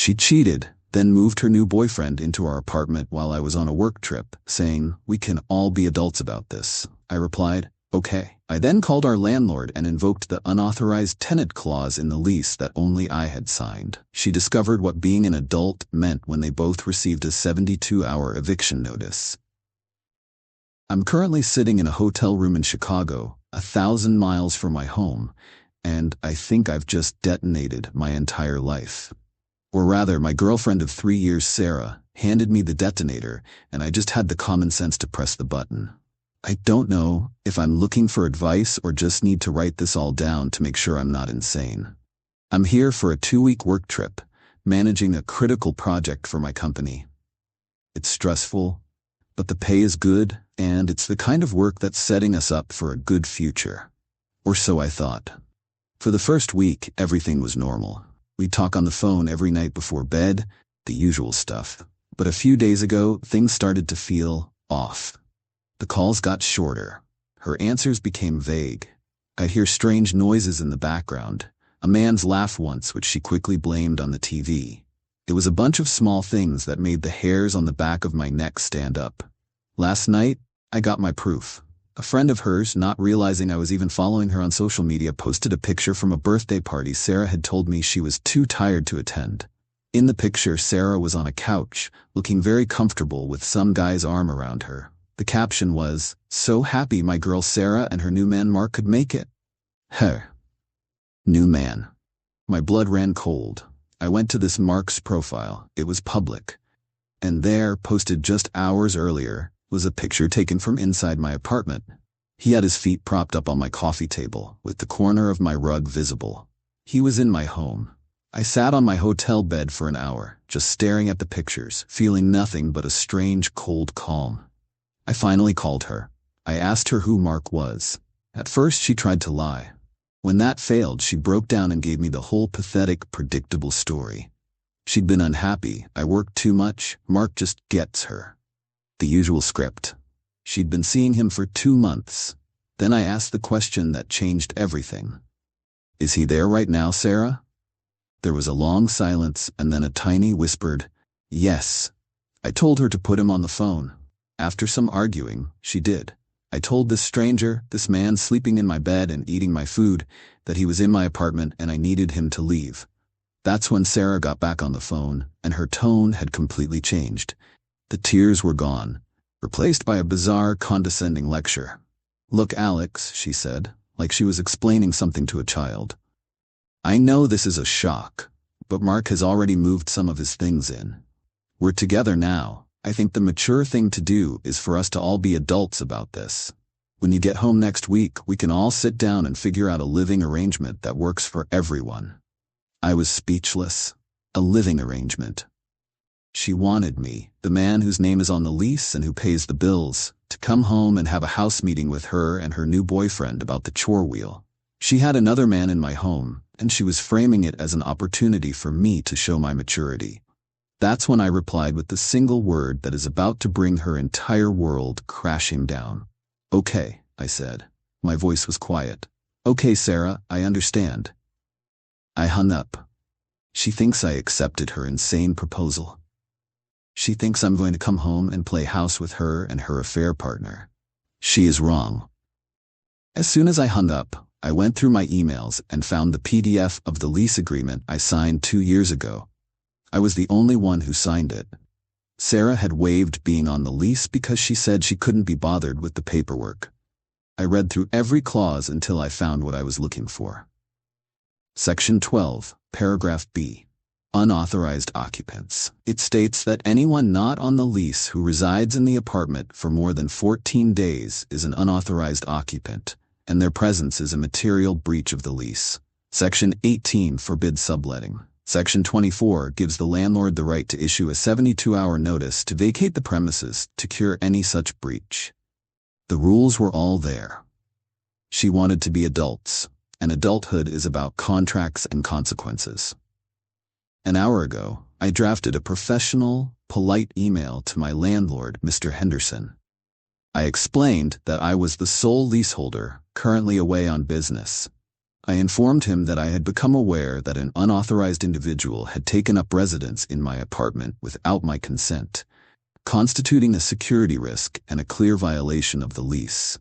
She cheated, then moved her new boyfriend into our apartment while I was on a work trip, saying, "We can all be adults about this." I replied, "Okay." I then called our landlord and invoked the unauthorized tenant clause in the lease that only I had signed. She discovered what being an adult meant when they both received a 72-hour eviction notice. I'm currently sitting in a hotel room in Chicago, 1,000 miles from my home, and I think I've just detonated my entire life. Or rather, my girlfriend of 3 years, Sarah, handed me the detonator, and I just had the common sense to press the button. I don't know if I'm looking for advice or just need to write this all down to make sure I'm not insane. I'm here for a 2-week work trip, managing a critical project for my company. It's stressful, but the pay is good, and it's the kind of work that's setting us up for a good future. Or so I thought. For the first week, everything was normal. We'd talk on the phone every night before bed, the usual stuff. But a few days ago, things started to feel off. The calls got shorter. Her answers became vague. I'd hear strange noises in the background. A man's laugh once, which she quickly blamed on the TV. It was a bunch of small things that made the hairs on the back of my neck stand up. Last night, I got my proof. A friend of hers, not realizing I was even following her on social media, posted a picture from a birthday party Sarah had told me she was too tired to attend. In the picture, Sarah was on a couch, looking very comfortable with some guy's arm around her. The caption was, "So happy my girl Sarah and her new man Mark could make it." Her new man. My blood ran cold. I went to this Mark's profile. It was public. And there, posted just hours earlier, was a picture taken from inside my apartment. He had his feet propped up on my coffee table, with the corner of my rug visible. He was in my home. I sat on my hotel bed for an hour, just staring at the pictures, feeling nothing but a strange cold calm. I finally called her. I asked her who Mark was. At first she tried to lie. When that failed, she broke down and gave me the whole pathetic, predictable story. She'd been unhappy. I worked too much. Mark just gets her. The usual script. She'd been seeing him for 2 months. Then I asked the question that changed everything. "Is he there right now, Sarah?" There was a long silence and then a tiny whispered, "Yes." I told her to put him on the phone. After some arguing, she did. I told this stranger, this man sleeping in my bed and eating my food, that he was in my apartment and I needed him to leave. That's when Sarah got back on the phone, and her tone had completely changed. The tears were gone, replaced by a bizarre, condescending lecture. "Look, Alex," she said, like she was explaining something to a child. "I know this is a shock, but Mark has already moved some of his things in. We're together now. I think the mature thing to do is for us to all be adults about this. When you get home next week, we can all sit down and figure out a living arrangement that works for everyone." I was speechless. A living arrangement. She wanted me, the man whose name is on the lease and who pays the bills, to come home and have a house meeting with her and her new boyfriend about the chore wheel. She had another man in my home, and she was framing it as an opportunity for me to show my maturity. That's when I replied with the single word that is about to bring her entire world crashing down. "Okay," I said. My voice was quiet. "Okay, Sarah, I understand." I hung up. She thinks I accepted her insane proposal. She thinks I'm going to come home and play house with her and her affair partner. She is wrong. As soon as I hung up, I went through my emails and found the PDF of the lease agreement I signed 2 years ago. I was the only one who signed it. Sarah had waived being on the lease because she said she couldn't be bothered with the paperwork. I read through every clause until I found what I was looking for. Section 12, Paragraph B. Unauthorized occupants. It states that anyone not on the lease who resides in the apartment for more than 14 days is an unauthorized occupant, and their presence is a material breach of the lease. Section 18 forbids subletting. Section 24 gives the landlord the right to issue a 72-hour notice to vacate the premises to cure any such breach. The rules were all there. She wanted to be adults, and adulthood is about contracts and consequences. An hour ago, I drafted a professional, polite email to my landlord, Mr. Henderson. I explained that I was the sole leaseholder, currently away on business. I informed him that I had become aware that an unauthorized individual had taken up residence in my apartment without my consent, constituting a security risk and a clear violation of the lease.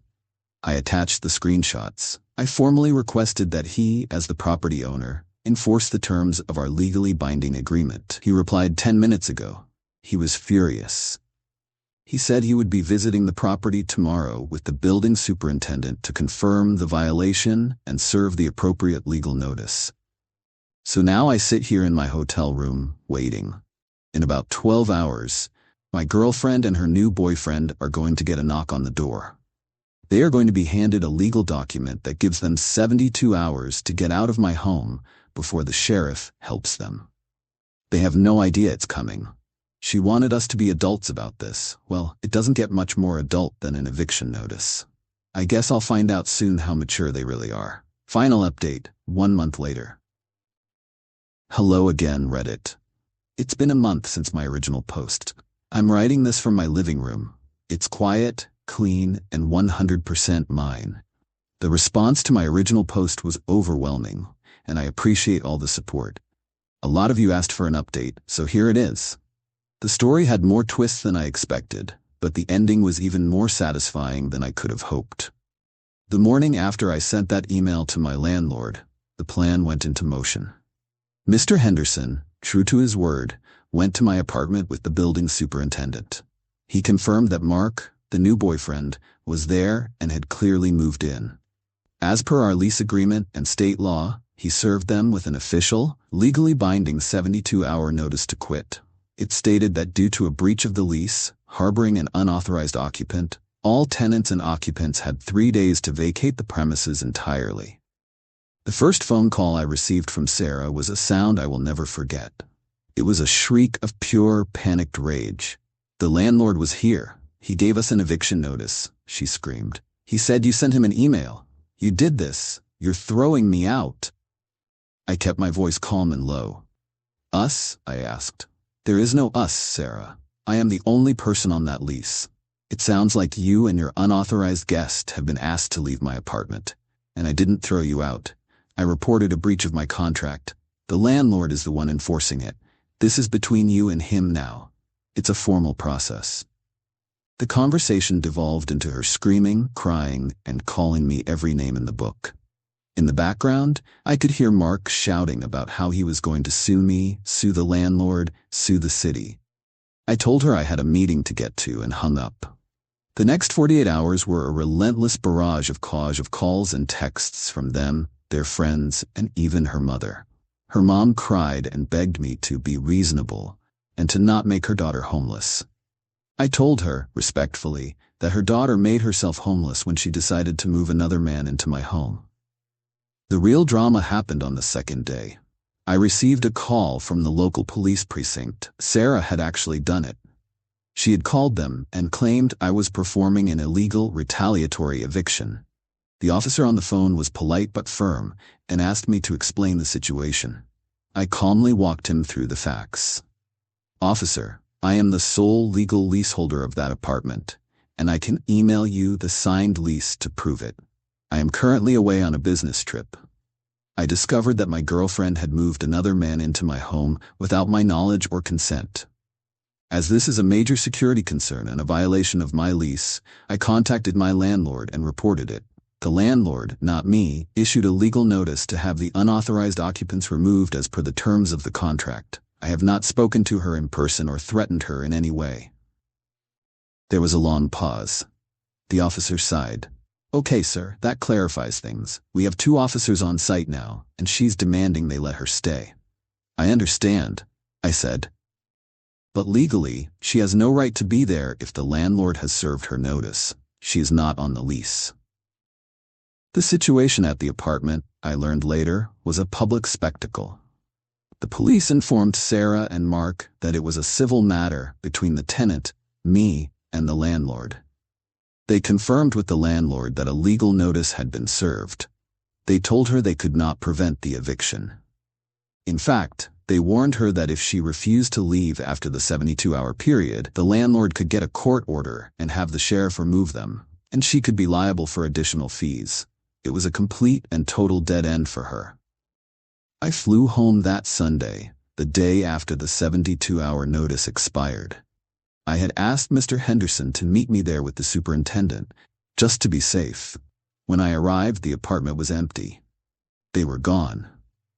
I attached the screenshots. I formally requested that he, as the property owner, enforce the terms of our legally binding agreement. He replied 10 minutes ago. He was furious. He said he would be visiting the property tomorrow with the building superintendent to confirm the violation and serve the appropriate legal notice. So now I sit here in my hotel room, waiting. In about 12 hours, my girlfriend and her new boyfriend are going to get a knock on the door. They are going to be handed a legal document that gives them 72 hours to get out of my home before the sheriff helps them. They have no idea it's coming. She wanted us to be adults about this. Well, it doesn't get much more adult than an eviction notice. I guess I'll find out soon how mature they really are. Final update, 1 month later. Hello again, Reddit. It's been a month since my original post. I'm writing this from my living room. It's quiet, clean, and 100% mine. The response to my original post was overwhelming, and I appreciate all the support. A lot of you asked for an update, so here it is. The story had more twists than I expected, but the ending was even more satisfying than I could have hoped. The morning after I sent that email to my landlord, the plan went into motion. Mr. Henderson, true to his word, went to my apartment with the building superintendent. He confirmed that Mark, the new boyfriend, was there and had clearly moved in. As per our lease agreement and state law, he served them with an official, legally binding 72-hour notice to quit. It stated that due to a breach of the lease, harboring an unauthorized occupant, all tenants and occupants had 3 days to vacate the premises entirely. The first phone call I received from Sarah was a sound I will never forget. It was a shriek of pure, panicked rage. The landlord was here. He gave us an eviction notice, she screamed. He said you sent him an email. You did this. You're throwing me out. I kept my voice calm and low. Us? I asked. There is no us, Sarah. I am the only person on that lease. It sounds like you and your unauthorized guest have been asked to leave my apartment. And I didn't throw you out. I reported a breach of my contract. The landlord is the one enforcing it. This is between you and him now. It's a formal process. The conversation devolved into her screaming, crying, and calling me every name in the book. In the background, I could hear Mark shouting about how he was going to sue me, sue the landlord, sue the city. I told her I had a meeting to get to and hung up. The next 48 hours were a relentless barrage of calls and texts from them, their friends, and even her mother. Her mom cried and begged me to be reasonable and to not make her daughter homeless. I told her, respectfully, that her daughter made herself homeless when she decided to move another man into my home. The real drama happened on the second day. I received a call from the local police precinct. Sarah had actually done it. She had called them and claimed I was performing an illegal, retaliatory eviction. The officer on the phone was polite but firm and asked me to explain the situation. I calmly walked him through the facts. Officer, I am the sole legal leaseholder of that apartment, and I can email you the signed lease to prove it. I am currently away on a business trip. I discovered that my girlfriend had moved another man into my home without my knowledge or consent. As this is a major security concern and a violation of my lease, I contacted my landlord and reported it. The landlord, not me, issued a legal notice to have the unauthorized occupants removed as per the terms of the contract. I have not spoken to her in person or threatened her in any way. There was a long pause. The officer sighed. Okay, sir, that clarifies things. We have 2 officers on site now, and she's demanding they let her stay. I understand, I said. But legally, she has no right to be there if the landlord has served her notice. She is not on the lease. The situation at the apartment, I learned later, was a public spectacle. The police informed Sarah and Mark that it was a civil matter between the tenant, me, and the landlord. They confirmed with the landlord that a legal notice had been served. They told her they could not prevent the eviction. In fact, they warned her that if she refused to leave after the 72-hour period, the landlord could get a court order and have the sheriff remove them, and she could be liable for additional fees. It was a complete and total dead end for her. I flew home that Sunday, the day after the 72-hour notice expired. I had asked Mr. Henderson to meet me there with the superintendent, just to be safe. When I arrived, the apartment was empty. They were gone.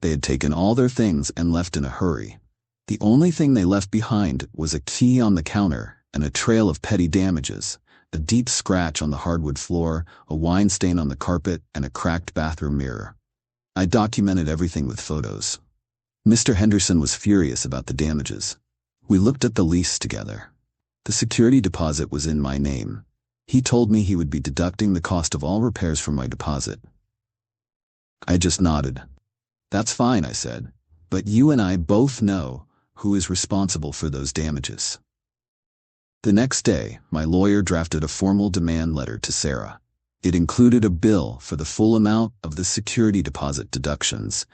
They had taken all their things and left in a hurry. The only thing they left behind was a key on the counter and a trail of petty damages, a deep scratch on the hardwood floor, a wine stain on the carpet, and a cracked bathroom mirror. I documented everything with photos. Mr. Henderson was furious about the damages. We looked at the lease together. The security deposit was in my name. He told me he would be deducting the cost of all repairs from my deposit. I just nodded. That's fine, I said, but you and I both know who is responsible for those damages. The next day, my lawyer drafted a formal demand letter to Sarah. It included a bill for the full amount of the security deposit deductions,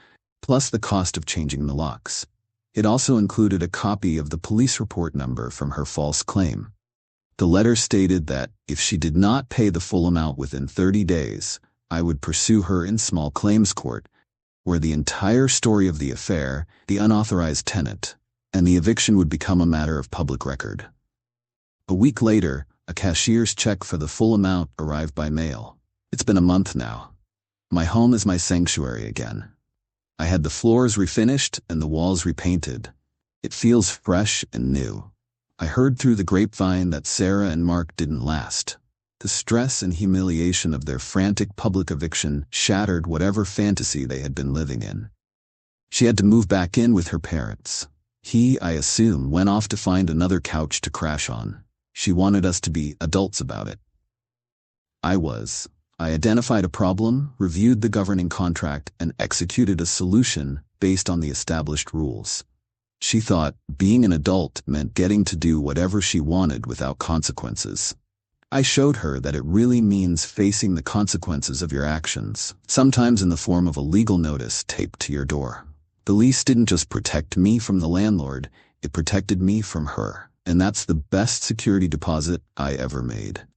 plus the cost of changing the locks. It also included a copy of the police report number from her false claim. The letter stated that if she did not pay the full amount within 30 days, I would pursue her in small claims court, where the entire story of the affair, the unauthorized tenant, and the eviction would become a matter of public record. A week later, a cashier's check for the full amount arrived by mail. It's been a month now. My home is my sanctuary again. I had the floors refinished and the walls repainted. It feels fresh and new. I heard through the grapevine that Sarah and Mark didn't last. The stress and humiliation of their frantic public eviction shattered whatever fantasy they had been living in. She had to move back in with her parents. He, I assume, went off to find another couch to crash on. She wanted us to be adults about it. I identified a problem, reviewed the governing contract, and executed a solution based on the established rules. She thought being an adult meant getting to do whatever she wanted without consequences. I showed her that it really means facing the consequences of your actions, sometimes in the form of a legal notice taped to your door. The lease didn't just protect me from the landlord, it protected me from her, and that's the best security deposit I ever made.